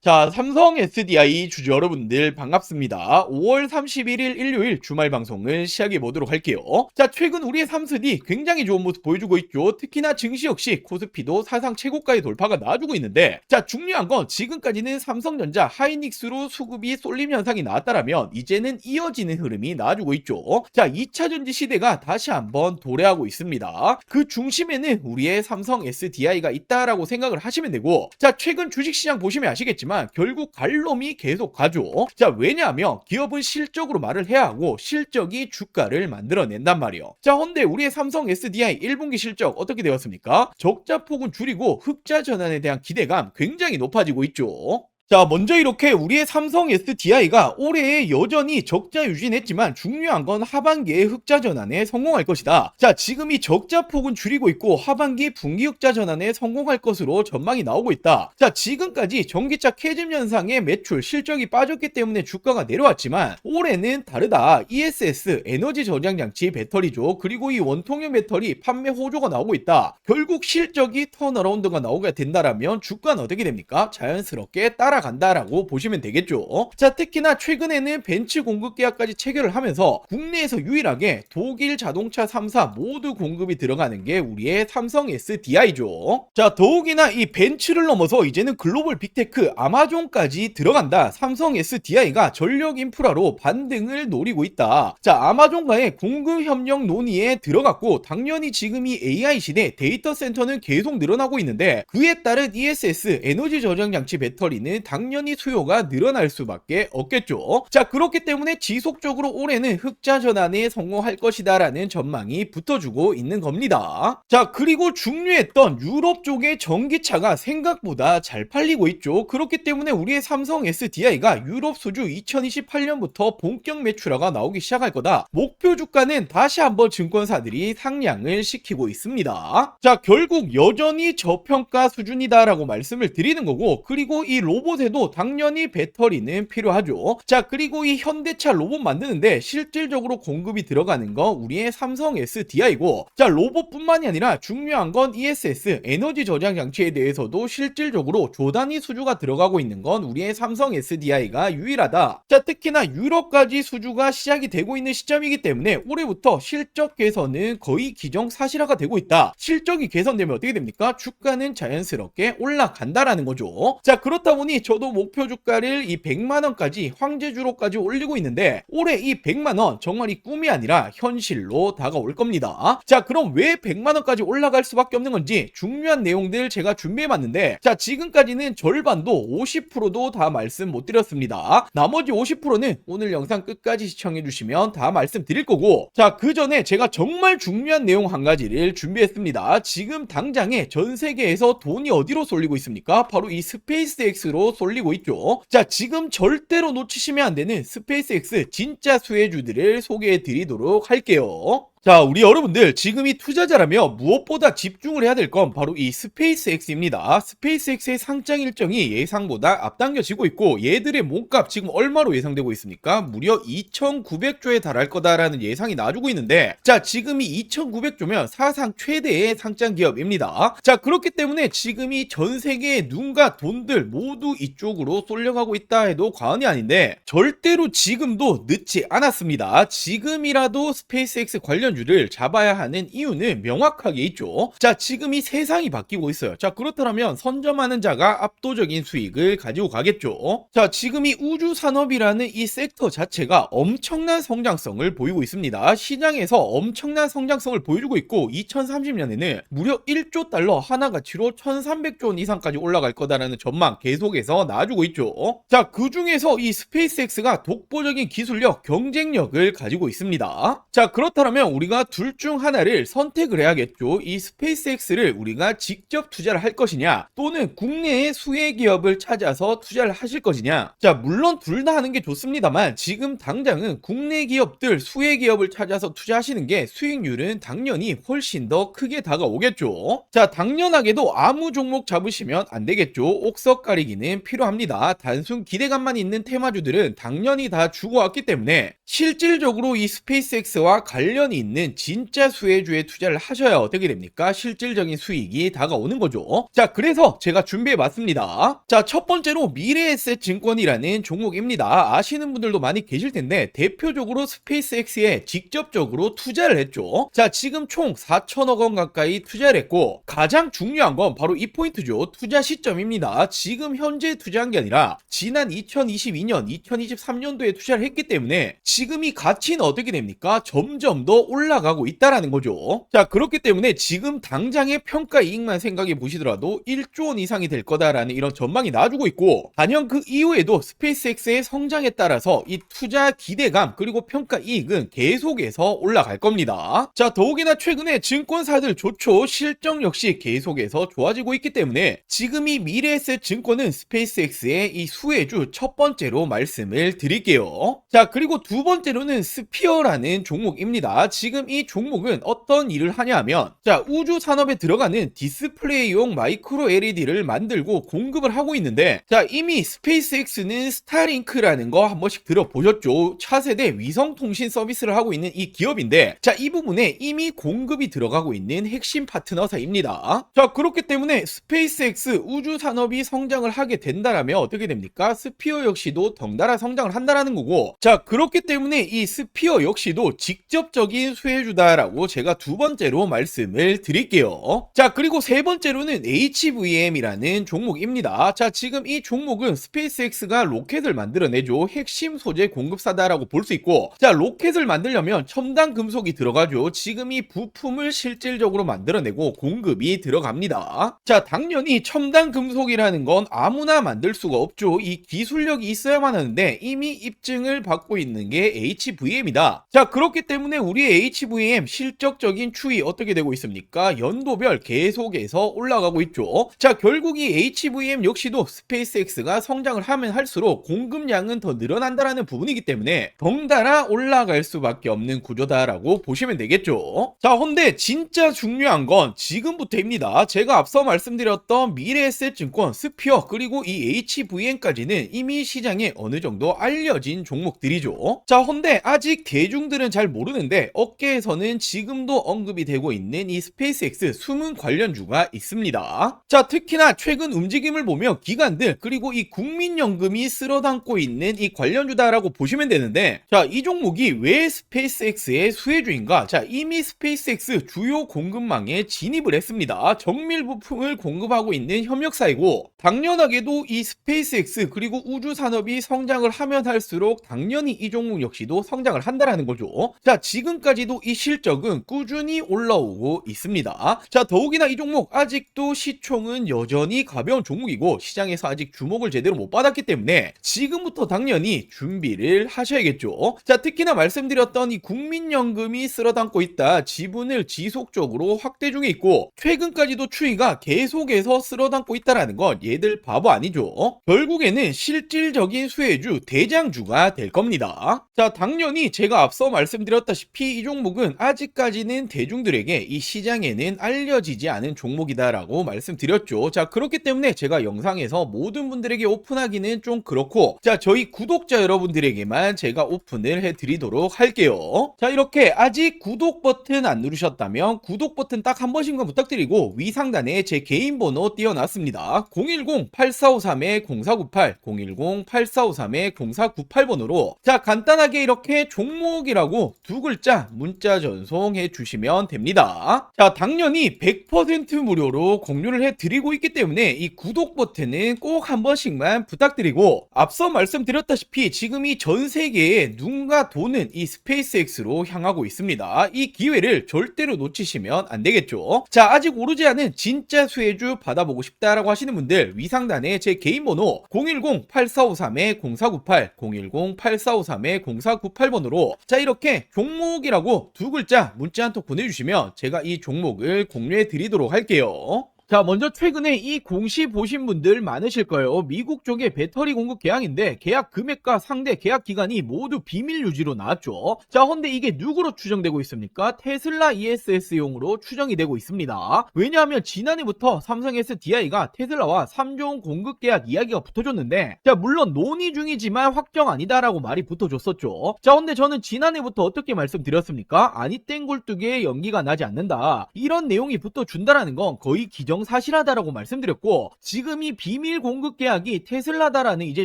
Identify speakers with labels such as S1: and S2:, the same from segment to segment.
S1: 자, 삼성 SDI 주주 여러분들 반갑습니다. 5월 31일 일요일 주말 방송을 시작해 보도록 할게요. 자, 최근 우리의 삼스디 굉장히 좋은 모습 보여주고 있죠. 특히나 증시 역시 코스피도 사상 최고가의 돌파가 나와주고 있는데, 자, 중요한 건 지금까지는 삼성전자, 하이닉스로 수급이 쏠림 현상이 나왔다라면 이제는 이어지는 흐름이 나와주고 있죠. 자, 2차 전지 시대가 다시 한번 도래하고 있습니다. 그 중심에는 우리의 삼성 SDI가 있다라고 생각을 하시면 되고, 자, 최근 주식시장 보시면 아시겠지만 결국 갈 놈이 계속 가죠. 자, 왜냐하면 기업은 실적으로 말을 해야 하고 실적이 주가를 만들어낸단 말이에요. 자, 헌데 우리의 삼성 SDI 1분기 실적 어떻게 되었습니까? 적자 폭은 줄이고 흑자 전환에 대한 기대감 굉장히 높아지고 있죠. 자, 먼저 이렇게 우리의 삼성 SDI가 올해에 여전히 적자 유지는 했지만 중요한 건 하반기에 흑자 전환에 성공할 것이다. 자, 지금 이 적자 폭은 줄이고 있고 하반기 분기 흑자 전환에 성공할 것으로 전망이 나오고 있다. 자, 지금까지 전기차 캐즘 현상의 매출 실적이 빠졌기 때문에 주가가 내려왔지만 올해는 다르다. ESS 에너지 저장 장치 배터리죠. 그리고 이 원통형 배터리 판매 호조가 나오고 있다. 결국 실적이 턴어라운드가 나오게 된다라면 주가는 어떻게 됩니까? 자연스럽게 따라간다라고 보시면 되겠죠. 자, 특히나 최근에는 벤츠 공급 계약까지 체결을 하면서 국내에서 유일하게 독일 자동차 3사 모두 공급이 들어가는 게 우리의 삼성 SDI죠. 자, 더욱이나 이 벤츠를 넘어서 이제는 글로벌 빅테크 아마존까지 들어간다. 삼성 SDI가 전력 인프라로 반등을 노리고 있다. 자, 아마존과의 공급 협력 논의에 들어갔고 당연히 지금 이 AI 시대 데이터 센터는 계속 늘어나고 있는데 그에 따른 ESS 에너지 저장 장치 배터리는 당연히 수요가 늘어날 수밖에 없겠죠. 자, 그렇기 때문에 지속적으로 올해는 흑자 전환에 성공할 것이다 라는 전망이 붙어주고 있는 겁니다. 자, 그리고 중요했던 유럽 쪽의 전기차가 생각보다 잘 팔리고 있죠. 그렇기 때문에 우리의 삼성 SDI가 유럽 수주 2028년부터 본격 매출화가 나오기 시작할 거다. 목표 주가는 다시 한번 증권사들이 상향을 시키고 있습니다. 자, 결국 여전히 저평가 수준이다라고 말씀을 드리는 거고, 그리고 이 로봇에도 당연히 배터리는 필요하죠. 자, 그리고 이 현대차 로봇 만드는데 실질적으로 공급이 들어가는 건 우리의 삼성 SDI고, 자, 로봇뿐만이 아니라 중요한 건 ESS 에너지 저장 장치에 대해서도 실질적으로 조단위 수주가 들어가고 있는 건 우리의 삼성 SDI가 유일하다. 자, 특히나 유럽까지 수주가 시작이 되고 있는 시점이기 때문에 올해부터 실적 개선은 거의 기정사실화가 되고 있다. 실적이 개선되면 어떻게 됩니까? 주가는 자연스럽게 올라간다라는 거죠. 자, 그렇다 보니 저도 목표 주가를 이 100만원까지 황제주로까지 올리고 있는데 올해 이 100만원 정말 이 꿈이 아니라 현실로 다가올 겁니다. 자, 그럼 왜 100만원까지 올라갈 수밖에 없는 건지 중요한 내용들 제가 준비해봤는데, 자, 지금까지는 절반도 50%도 다 말씀 못 드렸습니다. 나머지 50%는 오늘 영상 끝까지 시청해주시면 다 말씀드릴 거고, 자, 그 전에 제가 정말 중요한 내용 한 가지를 준비했습니다. 지금 당장에 전 세계에서 돈이 어디로 쏠리고 있습니까? 바로 이 스페이스X로 쏠리고 있죠. 자, 지금 절대로 놓치시면 안 되는 스페이스X 진짜 수혜주들을 소개해 드리도록 할게요. 자, 우리 여러분들 지금 이 투자자라면 무엇보다 집중을 해야 될 건 바로 이 스페이스X입니다. 스페이스X의 상장 일정이 예상보다 앞당겨지고 있고 얘들의 몸값 지금 얼마로 예상되고 있습니까? 무려 2,900조에 달할 거다라는 예상이 나와주고 있는데, 자, 지금이 2,900조면 사상 최대의 상장 기업입니다. 자, 그렇기 때문에 지금이 전 세계의 눈과 돈들 모두 이쪽으로 쏠려가고 있다 해도 과언이 아닌데 절대로 지금도 늦지 않았습니다. 지금이라도 스페이스X 관련 주를 잡아야 하는 이유는 명확하게 있죠. 자, 지금 이 세상이 바뀌고 있어요. 자, 그렇다면 선점하는 자가 압도적인 수익을 가지고 가겠죠. 자, 지금 이 우주 산업이라는 이 섹터 자체가 엄청난 성장성을 보이고 있습니다. 시장에서 엄청난 성장성을 보여주고 있고 2030년에는 무려 1조 달러 하나 가치로 1,300조 원 이상까지 올라갈 거다라는 전망 계속해서 나와주고 있죠. 자, 그 중에서 이 스페이스X가 독보적인 기술력, 경쟁력을 가지고 있습니다. 자, 그렇다면 우리가 둘 중 하나를 선택을 해야겠죠. 이 스페이스X를 우리가 직접 투자를 할 것이냐, 또는 국내의 수혜 기업을 찾아서 투자를 하실 것이냐. 자, 물론 둘 다 하는 게 좋습니다만 지금 당장은 국내 기업들, 수혜 기업을 찾아서 투자하시는 게 수익률은 당연히 훨씬 더 크게 다가오겠죠. 자, 당연하게도 아무 종목 잡으시면 안 되겠죠. 옥석 가리기는 필요합니다. 단순 기대감만 있는 테마주들은 당연히 다 죽어왔기 때문에 실질적으로 이 스페이스X와 관련이 있는 있는 진짜 수혜주에 투자를 하셔야 어떻게 됩니까? 실질적인 수익이 다가오는 거죠. 자, 그래서 제가 준비해 봤습니다. 자, 첫 번째로 미래에셋 증권이라는 종목입니다. 아시는 분들도 많이 계실 텐데 대표적으로 스페이스X에 직접적으로 투자를 했죠. 자, 지금 총 4천억 원 가까이 투자를 했고, 가장 중요한 건 바로 이 포인트죠. 투자 시점입니다. 지금 현재 투자한 게 아니라 지난 2022년, 2023년도에 투자를 했기 때문에 지금 이 가치는 어떻게 됩니까? 점점 더 올라가고 있다라는 거죠. 자, 그렇기 때문에 지금 당장의 평가 이익만 생각해 보시더라도 1조 원 이상이 될 거다라는 이런 전망이 나와주고 있고, 단연 그 이후에도 스페이스X의 성장에 따라서 이 투자 기대감 그리고 평가 이익은 계속해서 올라갈 겁니다. 자, 더욱이나 최근에 증권사들 좋죠. 실적 역시 계속해서 좋아지고 있기 때문에 지금 이 미래에셋 증권은 스페이스X의 이 수혜주 첫 번째로 말씀을 드릴게요. 자, 그리고 두 번째로는 스피어라는 종목입니다. 지금 이 종목은 어떤 일을 하냐 하면, 자, 우주 산업에 들어가는 디스플레이용 마이크로 LED를 만들고 공급을 하고 있는데, 자, 이미 스페이스X는 스타링크라는 거 한 번씩 들어보셨죠? 차세대 위성통신 서비스를 하고 있는 이 기업인데, 자, 이 부분에 이미 공급이 들어가고 있는 핵심 파트너사입니다. 자, 그렇기 때문에 스페이스X 우주 산업이 성장을 하게 된다라면 어떻게 됩니까? 스피어 역시도 덩달아 성장을 한다라는 거고, 자, 그렇기 때문에 이 스피어 역시도 직접적인 수혜주다라고 제가 두 번째로 말씀을 드릴게요. 자, 그리고 세 번째로는 HVM이라는 종목입니다. 자, 지금 이 종목은 스페이스X가 로켓을 만들어내죠. 핵심 소재 공급사다라고 볼 수 있고, 자, 로켓을 만들려면 첨단 금속이 들어가죠. 지금 이 부품을 실질적으로 만들어내고 공급이 들어갑니다. 자, 당연히 첨단 금속이라는 건 아무나 만들 수가 없죠. 이 기술력이 있어야만 하는데 이미 입증을 받고 있는 게 HVM이다. 자, 그렇기 때문에 우리의 HVM 실적적인 추이 어떻게 되고 있습니까? 연도별 계속해서 올라가고 있죠. 자, 결국 이 HVM 역시도 스페이스X가 성장을 하면 할수록 공급량은 더 늘어난다라는 부분이기 때문에 덩달아 올라갈 수밖에 없는 구조다라고 보시면 되겠죠. 자, 근데 진짜 중요한 건 지금부터입니다. 제가 앞서 말씀드렸던 미래에셋 증권, 스피어 그리고 이 HVM까지는 이미 시장에 어느 정도 알려진 종목들이죠. 자, 근데 아직 대중들은 잘 모르는데 업계에서는 지금도 언급이 되고 있는 이 스페이스X 숨은 관련주가 있습니다. 자, 특히나 최근 움직임을 보면 기관들 그리고 이 국민연금이 쓸어담고 있는 이 관련주다라고 보시면 되는데, 자, 이 종목이 왜 스페이스X의 수혜주인가? 자, 이미 스페이스X 주요 공급망에 진입을 했습니다. 정밀 부품을 공급하고 있는 협력사이고, 당연하게도 이 스페이스X 그리고 우주 산업이 성장을 하면 할수록 당연히 이 종목 역시도 성장을 한다라는 거죠. 자, 지금까지도 이 실적은 꾸준히 올라오고 있습니다. 자, 더욱이나 이 종목 아직도 시총은 여전히 가벼운 종목이고 시장에서 아직 주목을 제대로 못 받았기 때문에 지금부터 당연히 준비를 하셔야겠죠. 자, 특히나 말씀드렸던 이 국민연금이 쓸어담고 있다. 지분을 지속적으로 확대 중에 있고 최근까지도 추이가 계속해서 쓸어담고 있다라는 건 얘들 바보 아니죠. 결국에는 실질적인 수혜주 대장주가 될 겁니다. 자, 당연히 제가 앞서 말씀드렸다시피 이 종목은 아직까지는 대중들에게 이 시장에는 알려지지 않은 종목이다라고 말씀드렸죠. 자, 그렇기 때문에 제가 영상에서 모든 분들에게 오픈하기는 좀 그렇고, 자, 저희 구독자 여러분들에게만 제가 오픈을 해드리도록 할게요. 자, 이렇게 아직 구독 버튼 안 누르셨다면 구독 버튼 딱 한 번씩만 부탁드리고 위 상단에 제 개인 번호 띄워놨습니다. 010-8453-0498 010-8453-0498번으로 자, 간단하게 이렇게 종목이라고 두 글자 문자 전송해 주시면 됩니다. 자, 당연히 100% 무료로 공유를 해드리고 있기 때문에 이 구독 버튼은 꼭 한 번씩만 부탁드리고, 앞서 말씀드렸다시피 지금 이 전 세계에 눈과 돈은 이 스페이스X로 향하고 있습니다. 이 기회를 절대로 놓치시면 안 되겠죠. 자, 아직 오르지 않은 진짜 수혜주 받아보고 싶다라고 하시는 분들 위 상단에 제 개인 번호 010-8453-0498 010-8453-0498번으로 자, 이렇게 종목이라고 두 글자 문자 한 통 보내주시면 제가 이 종목을 공유해 드리도록 할게요. 자, 먼저 최근에 이 공시 보신 분들 많으실 거예요. 미국 쪽의 배터리 공급 계약인데 계약 금액과 상대 계약 기간이 모두 비밀 유지로 나왔죠. 자, 근데 이게 누구로 추정되고 있습니까? 테슬라 ESS용으로 추정이 되고 있습니다. 왜냐하면 지난해부터 삼성 SDI가 테슬라와 3종 공급 계약 이야기가 붙어줬는데, 자, 물론 논의 중이지만 확정 아니다라고 말이 붙어줬었죠. 자, 근데 저는 지난해부터 어떻게 말씀드렸습니까? 아니 땡굴뚝에 연기가 나지 않는다, 이런 내용이 붙어준다라는 건 거의 기정사실하다라고 말씀드렸고, 지금 이 비밀 공급 계약이 테슬라다라는 이제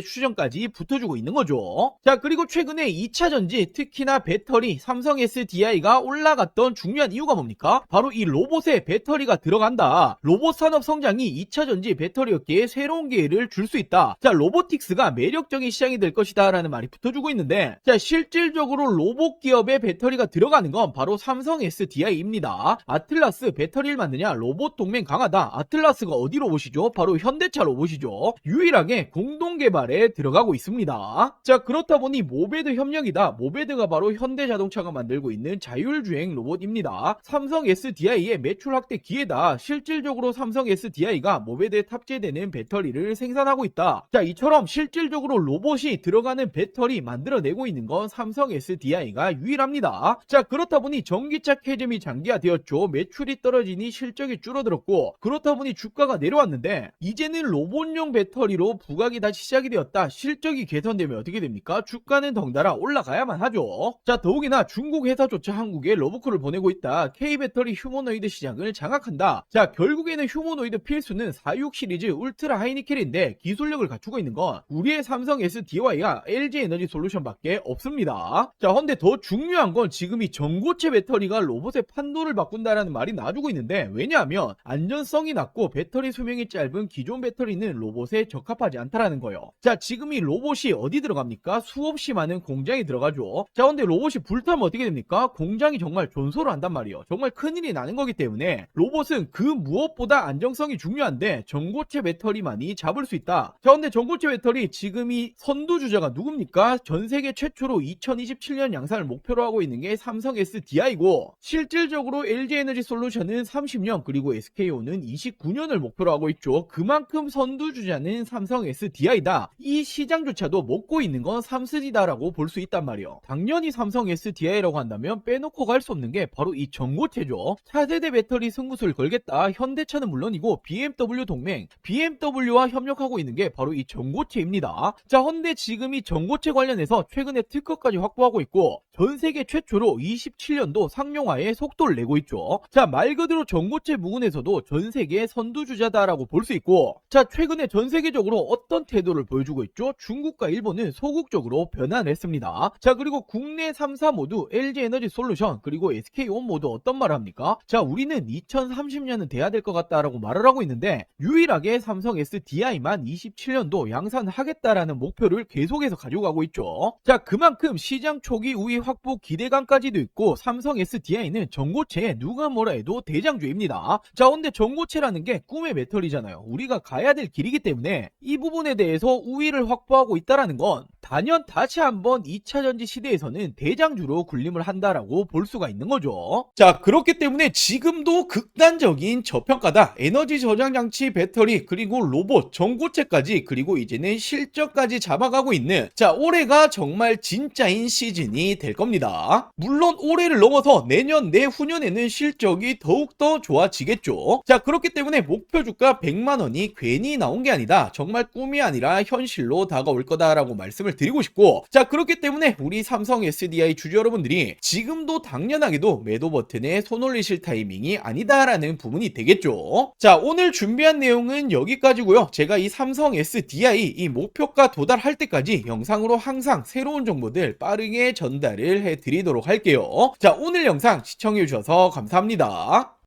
S1: 추정까지 붙어주고 있는 거죠. 자, 그리고 최근에 2차 전지, 특히나 배터리, 삼성 SDI가 올라갔던 중요한 이유가 뭡니까? 바로 이 로봇에 배터리가 들어간다. 로봇 산업 성장이 2차 전지 배터리 업계에 새로운 기회를 줄 수 있다. 자, 로보틱스가 매력적인 시장이 될 것이다 라는 말이 붙어주고 있는데, 자, 실질적으로 로봇 기업에 배터리가 들어가는 건 바로 삼성 SDI입니다. 아틀라스 배터리를 만드냐, 로봇 동맹 강하다. 아틀라스가 어디 로봇이죠? 바로 현대차 로봇이죠. 유일하게 공동 개발에 들어가고 있습니다. 자, 그렇다 보니 모베드 협력이다. 모베드가 바로 현대자동차가 만들고 있는 자율주행 로봇입니다. 삼성 SDI의 매출 확대 기회다. 실질적으로 삼성 SDI가 모베드에 탑재되는 배터리를 생산하고 있다. 자, 이처럼 실질적으로 로봇이 들어가는 배터리 만들어내고 있는 건 삼성 SDI가 유일합니다. 자, 그렇다 보니 전기차 캐즘이 장기화되었죠. 매출이 떨어지니 실적이 줄어들었고, 그렇다 보니 주가가 내려왔는데, 이제는 로봇용 배터리로 부각이 다시 시작이 되었다. 실적이 개선되면 어떻게 됩니까? 주가는 덩달아 올라가야만 하죠. 자, 더욱이나 중국 회사조차 한국에 러브콜을 보내고 있다. K배터리 휴머노이드 시장을 장악한다. 자, 결국에는 휴머노이드 필수는 46 시리즈 울트라 하이니켈인데, 기술력을 갖추고 있는 건 우리의 삼성 SDI와 LG에너지 솔루션밖에 없습니다. 자, 근데 더 중요한 건 지금 이 전고체 배터리가 로봇의 판도를 바꾼다라는 말이 나와주고 있는데, 왜냐하면 안전성이 낮고 배터리 수명이 짧은 기존 배터리는 로봇에 적합하지 않다라는 거예요. 자, 지금 이 로봇이 어디 들어갑니까? 수없이 많은 공장에 들어가죠. 자, 근데 로봇이 불타면 어떻게 됩니까? 공장이 정말 존소를 한단 말이에요. 정말 큰일이 나는 거기 때문에 로봇은 그 무엇보다 안정성이 중요한데 전고체 배터리만이 잡을 수 있다. 자, 근데 전고체 배터리 지금 이 선두주자가 누굽니까? 전 세계 최초로 2027년 양산을 목표로 하고 있는 게 삼성 SDI고, 실질적으로 LG에너지 솔루션은 30년, 그리고 SK온은 29년을 목표로 하고 있죠. 그만큼 선두주자는 삼성 SDI다. 이 시장조차도 먹고 있는 건 삼스디다라고 볼 수 있단 말이에요. 당연히 삼성 SDI라고 한다면 빼놓고 갈 수 없는 게 바로 이 전고체죠. 차세대 배터리 승부수를 걸겠다. 현대차는 물론이고 BMW 동맹, BMW와 협력하고 있는 게 바로 이 전고체입니다. 자, 근데 지금 이 전고체 관련해서 최근에 특허까지 확보하고 있고, 전 세계 최초로 27년도 상용화에 속도를 내고 있죠. 자, 말 그대로 전고체 부분에서도 전 세계 선두주자다라고 볼 수 있고, 자, 최근에 전 세계적으로 어떤 태도를 보여주고 있죠? 중국과 일본은 소극적으로 변화를 했습니다. 자, 그리고 국내 3사 모두 LG에너지 솔루션 그리고 SK온 모두 어떤 말을 합니까? 자, 우리는 2030년은 돼야 될 것 같다라고 말을 하고 있는데, 유일하게 삼성 SDI만 27년도 양산하겠다라는 목표를 계속해서 가지고 가고 있죠. 자, 그만큼 시장 초기 우위 확보 기대감까지도 있고, 삼성 SDI는 전고체에 누가 뭐라 해도 대장주입니다. 자, 근데 전고체라는 게 꿈의 배터리잖아요. 우리가 가야 될 길이기 때문에 이 부분에 대해서 우위를 확보하고 있다라는 건 단연 다시 한번 2차 전지 시대에서는 대장주로 군림을 한다라고 볼 수가 있는 거죠. 자, 그렇기 때문에 지금도 극단적인 저평가다. 에너지 저장 장치, 배터리, 그리고 로봇, 전고체까지, 그리고 이제는 실적까지 잡아가고 있는, 자, 올해가 정말 진짜인 시즌이 될 겁니다. 물론 올해를 넘어서 내년, 내후년에는 실적이 더욱더 좋아지겠죠. 자, 그렇기 때문에 목표 주가 100만원이 괜히 나온 게 아니다. 정말 꿈이 아니라 현실로 다가올 거다라고 말씀을 드리고 싶고, 자, 그렇기 때문에 우리 삼성 SDI 주주 여러분들이 지금도 당연하게도 매도 버튼에 손 올리실 타이밍이 아니다라는 부분이 되겠죠. 자, 오늘 준비한 내용은 여기까지고요. 제가 이 삼성 SDI 이 목표가 도달할 때까지 영상으로 항상 새로운 정보들 빠르게 전달을 해드리도록 할게요. 자, 오늘 영상 시청해주셔서 감사합니다.